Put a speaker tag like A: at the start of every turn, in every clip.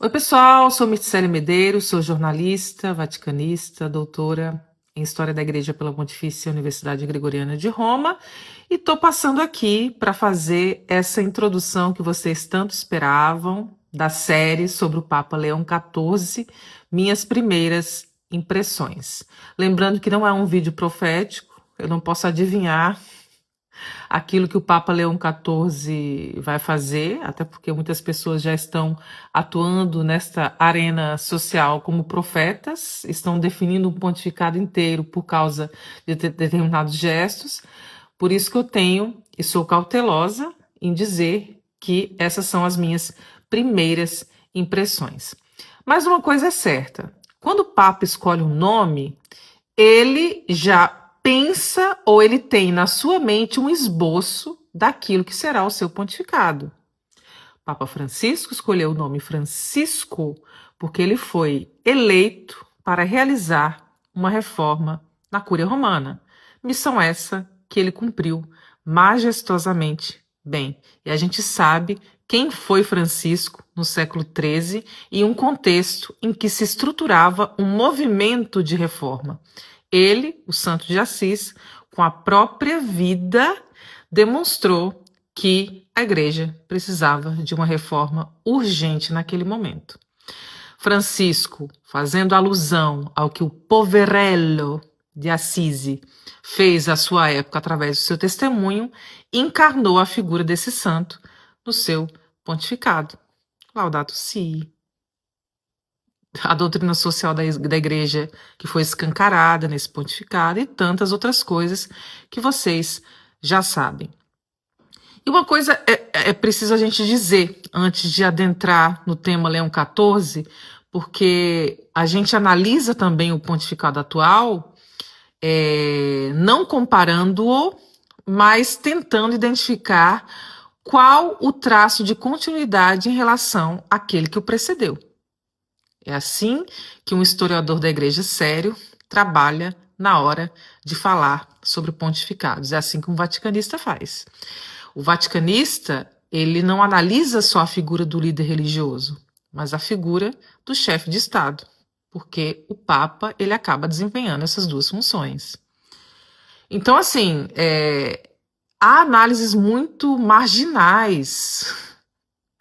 A: Oi, pessoal, sou Miceli Medeiros, sou jornalista, vaticanista, doutora em História da Igreja pela Pontifícia Universidade Gregoriana de Roma e estou passando aqui para fazer essa introdução que vocês tanto esperavam da série sobre o Papa Leão XIV, minhas primeiras impressões. Lembrando que não é um vídeo profético, eu não posso adivinhar aquilo que o Papa Leão XIV vai fazer, até porque muitas pessoas já estão atuando nesta arena social como profetas, estão definindo um pontificado inteiro por causa de determinados gestos. Por isso que eu tenho e sou cautelosa em dizer que essas são as minhas primeiras impressões. Mas uma coisa é certa, quando o Papa escolhe um nome, ele já pensa ou ele tem na sua mente um esboço daquilo que será o seu pontificado. Papa Francisco escolheu o nome Francisco porque ele foi eleito para realizar uma reforma na Cúria Romana. Missão essa que ele cumpriu majestosamente bem. E a gente sabe quem foi Francisco no século XIII e um contexto em que se estruturava um movimento de reforma. Ele, o Santo de Assis, com a própria vida, demonstrou que a igreja precisava de uma reforma urgente naquele momento. Francisco, fazendo alusão ao que o Poverello de Assisi fez à sua época através do seu testemunho, encarnou a figura desse santo no seu pontificado. Laudato Si. A doutrina social da igreja que foi escancarada nesse pontificado e tantas outras coisas que vocês já sabem. E uma coisa é preciso a gente dizer antes de adentrar no tema Leão XIV, porque a gente analisa também o pontificado atual, não comparando-o, mas tentando identificar qual o traço de continuidade em relação àquele que o precedeu. É assim que um historiador da igreja sério trabalha na hora de falar sobre pontificados. É assim que um vaticanista faz. O vaticanista, ele não analisa só a figura do líder religioso, mas a figura do chefe de Estado, porque o Papa, ele acaba desempenhando essas duas funções. Então, assim, há análises muito marginais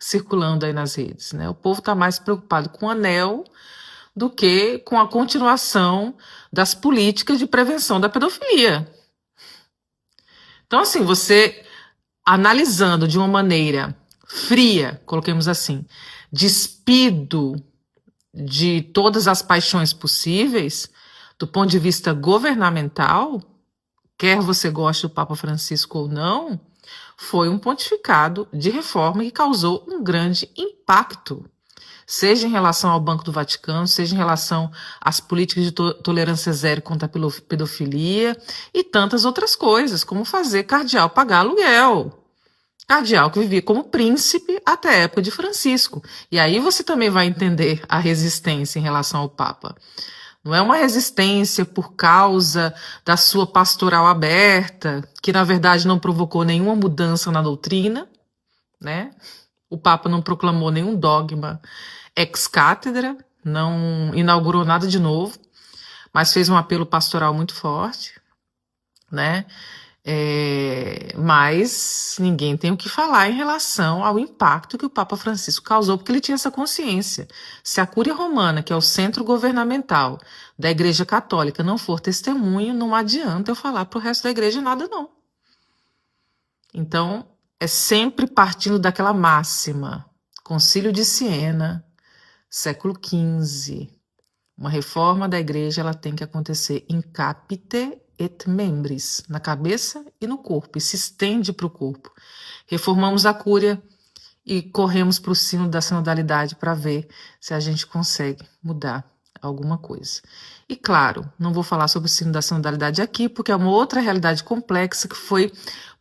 A: circulando aí nas redes, né? O povo está mais preocupado com o anel do que com a continuação das políticas de prevenção da pedofilia. Então, assim, você analisando de uma maneira fria, coloquemos assim, despido de todas as paixões possíveis, do ponto de vista governamental, quer você goste do Papa Francisco ou não, foi um pontificado de reforma que causou um grande impacto, seja em relação ao Banco do Vaticano, seja em relação às políticas de tolerância zero contra a pedofilia e tantas outras coisas, como fazer cardeal pagar aluguel. Cardeal que vivia como príncipe até a época de Francisco. E aí você também vai entender a resistência em relação ao Papa. Não é uma resistência por causa da sua pastoral aberta, que na verdade não provocou nenhuma mudança na doutrina, né? O Papa não proclamou nenhum dogma ex-cátedra, não inaugurou nada de novo, mas fez um apelo pastoral muito forte, né? Mas ninguém tem o que falar em relação ao impacto que o Papa Francisco causou, porque ele tinha essa consciência. Se a Cúria Romana, que é o centro governamental da Igreja Católica, não for testemunho, não adianta eu falar para o resto da igreja nada, não. Então, é sempre partindo daquela máxima. Concílio de Siena, século XV. Uma reforma da igreja ela tem que acontecer in capite et membris, na cabeça e no corpo, e se estende para o corpo. Reformamos a cúria e corremos para o sino da sinodalidade para ver se a gente consegue mudar alguma coisa. E claro, não vou falar sobre o sino da sinodalidade aqui, porque é uma outra realidade complexa que foi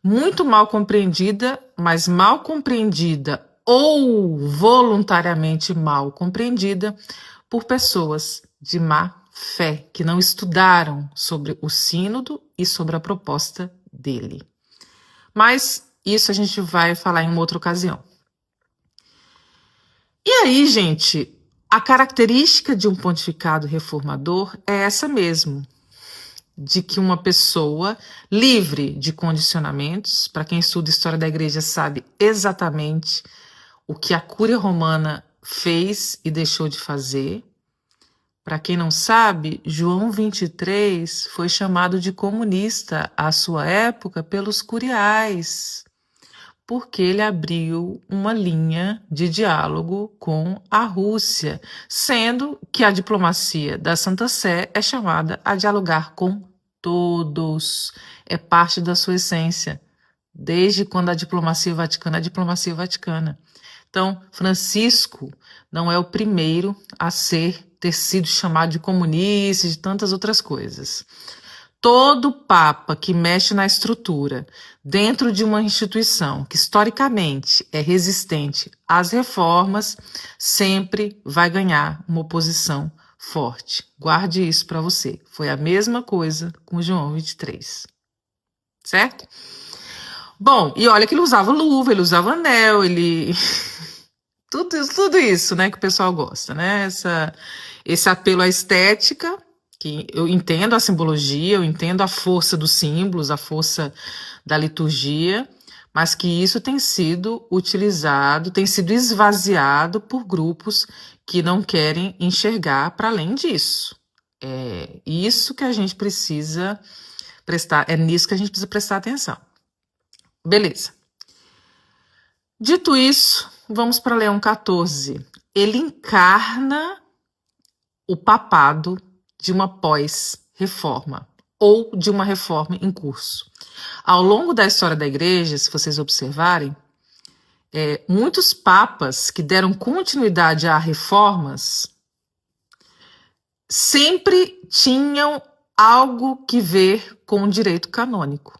A: muito mal compreendida, mas mal compreendida ou voluntariamente mal compreendida por pessoas de má fé, que não estudaram sobre o sínodo e sobre a proposta dele. Mas isso a gente vai falar em uma outra ocasião. E aí, gente, a característica de um pontificado reformador é essa mesmo, de que uma pessoa livre de condicionamentos, para quem estuda história da igreja sabe exatamente o que a Cúria Romana fez e deixou de fazer. Para quem não sabe, João 23 foi chamado de comunista à sua época pelos curiais, porque ele abriu uma linha de diálogo com a Rússia, sendo que a diplomacia da Santa Sé é chamada a dialogar com todos, é parte da sua essência, desde quando a diplomacia vaticana é a diplomacia vaticana. Então, Francisco não é o primeiro a ter sido chamado de comunista e de tantas outras coisas. Todo papa que mexe na estrutura dentro de uma instituição que historicamente é resistente às reformas sempre vai ganhar uma oposição forte. Guarde isso para você. Foi a mesma coisa com João 23. Certo? Bom, e olha que ele usava luva, ele usava anel, ele... tudo isso, né, que o pessoal gosta, né? Esse apelo à estética, que eu entendo a simbologia, eu entendo a força dos símbolos, a força da liturgia, mas que isso tem sido utilizado, tem sido esvaziado por grupos que não querem enxergar para além disso. É isso que a gente precisa prestar, é nisso que a gente precisa prestar atenção. Beleza. Dito isso, vamos para Leão XIV. Ele encarna o papado de uma pós-reforma ou de uma reforma em curso. Ao longo da história da igreja, se vocês observarem, muitos papas que deram continuidade a reformas sempre tinham algo que ver com o direito canônico.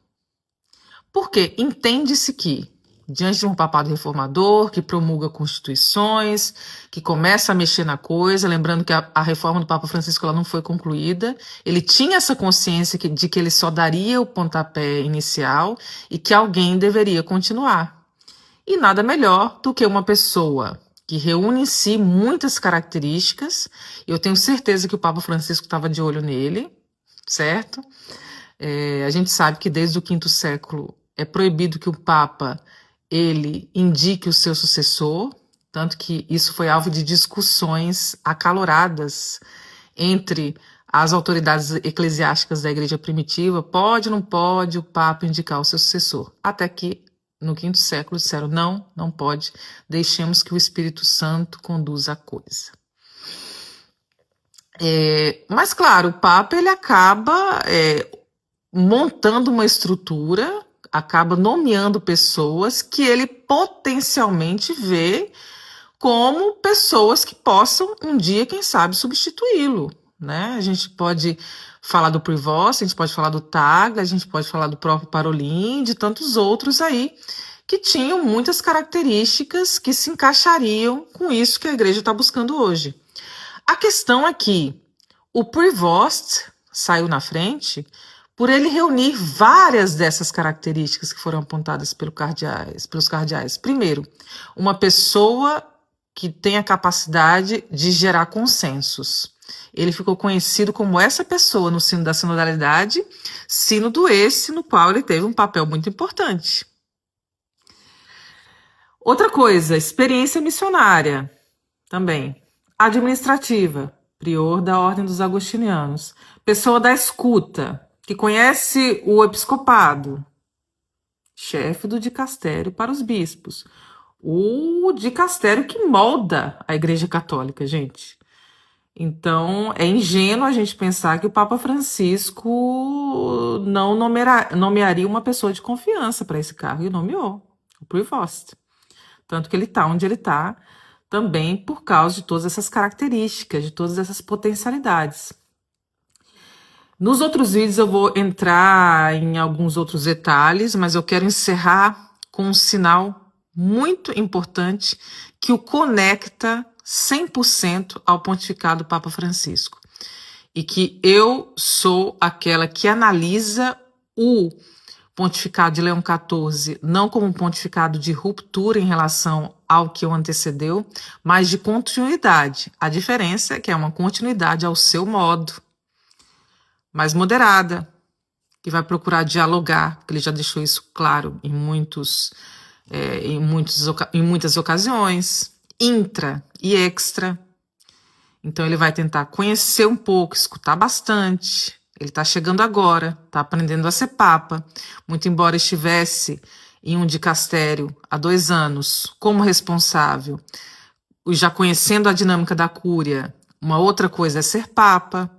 A: Porque entende-se que, diante de um papado reformador, que promulga constituições, que começa a mexer na coisa, lembrando que a reforma do Papa Francisco ela não foi concluída, ele tinha essa consciência de que ele só daria o pontapé inicial e que alguém deveria continuar. E nada melhor do que uma pessoa que reúne em si muitas características, e eu tenho certeza que o Papa Francisco estava de olho nele, certo? A gente sabe que desde o V século é proibido que o Papa ele indique o seu sucessor, tanto que isso foi alvo de discussões acaloradas entre as autoridades eclesiásticas da igreja primitiva, pode ou não pode o Papa indicar o seu sucessor, até que no V século disseram não pode, deixemos que o Espírito Santo conduza a coisa. Mas claro, o Papa ele acaba montando uma estrutura, acaba nomeando pessoas que ele potencialmente vê como pessoas que possam um dia, quem sabe, substituí-lo, né? A gente pode falar do Prevost, a gente pode falar do Tagle, a gente pode falar do próprio Parolin, de tantos outros aí que tinham muitas características que se encaixariam com isso que a igreja está buscando hoje. A questão é que o Prevost saiu na frente por ele reunir várias dessas características que foram apontadas pelos cardeais. Primeiro, uma pessoa que tem a capacidade de gerar consensos. Ele ficou conhecido como essa pessoa no sino da sinodalidade, sínodo esse no qual ele teve um papel muito importante. Outra coisa, experiência missionária também. Administrativa, prior da Ordem dos Agostinianos. Pessoa da escuta, que conhece o episcopado, chefe do dicastério para os bispos. O dicastério que molda a Igreja Católica, gente. Então, é ingênuo a gente pensar que o Papa Francisco não nomearia uma pessoa de confiança para esse cargo, e nomeou, o Prevost. Tanto que ele está onde ele está, também por causa de todas essas características, de todas essas potencialidades. Nos outros vídeos eu vou entrar em alguns outros detalhes, mas eu quero encerrar com um sinal muito importante que o conecta 100% ao pontificado do Papa Francisco. E que eu sou aquela que analisa o pontificado de Leão XIV não como um pontificado de ruptura em relação ao que o antecedeu, mas de continuidade. A diferença é que é uma continuidade ao seu modo, mais moderada, que vai procurar dialogar, porque ele já deixou isso claro em muitas ocasiões, intra e extra. Então ele vai tentar conhecer um pouco, escutar bastante. Ele está chegando agora, está aprendendo a ser papa, muito embora estivesse em um dicastério há 2 anos como responsável, já conhecendo a dinâmica da cúria. Uma outra coisa é ser papa,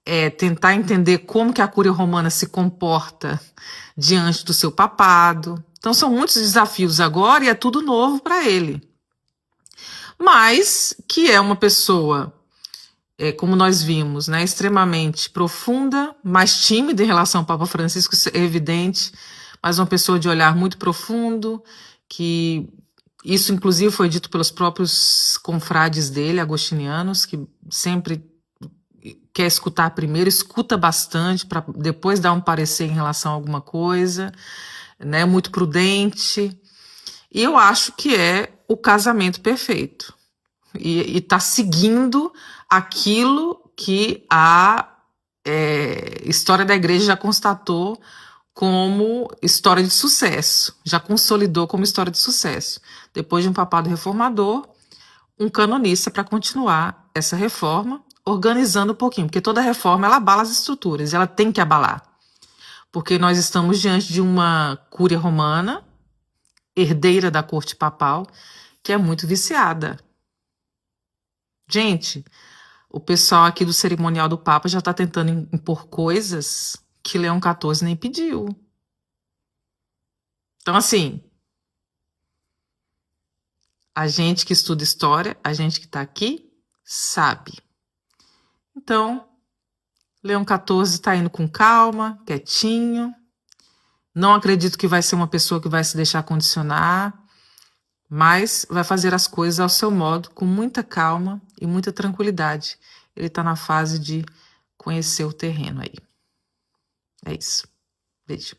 A: é tentar entender como que a cúria romana se comporta diante do seu papado. Então são muitos desafios agora e é tudo novo para ele. Mas que é uma pessoa, como nós vimos, né, extremamente profunda, mais tímida em relação ao Papa Francisco, isso é evidente, mas uma pessoa de olhar muito profundo, que isso inclusive foi dito pelos próprios confrades dele, agostinianos, que sempre quer escutar primeiro, escuta bastante para depois dar um parecer em relação a alguma coisa, né, muito prudente. E eu acho que é o casamento perfeito. E está seguindo aquilo que a história da igreja já constatou como história de sucesso, já consolidou como história de sucesso. Depois de um papado reformador, um canonista para continuar essa reforma, organizando um pouquinho, porque toda reforma ela abala as estruturas, ela tem que abalar. Porque nós estamos diante de uma cúria romana, herdeira da corte papal, que é muito viciada. Gente, o pessoal aqui do cerimonial do Papa já está tentando impor coisas que Leão XIV nem pediu. Então, assim, a gente que estuda história, a gente que está aqui, sabe. Então, Leão XIV está indo com calma, quietinho. Não acredito que vai ser uma pessoa que vai se deixar condicionar, mas vai fazer as coisas ao seu modo, com muita calma e muita tranquilidade. Ele está na fase de conhecer o terreno aí. É isso. Beijo.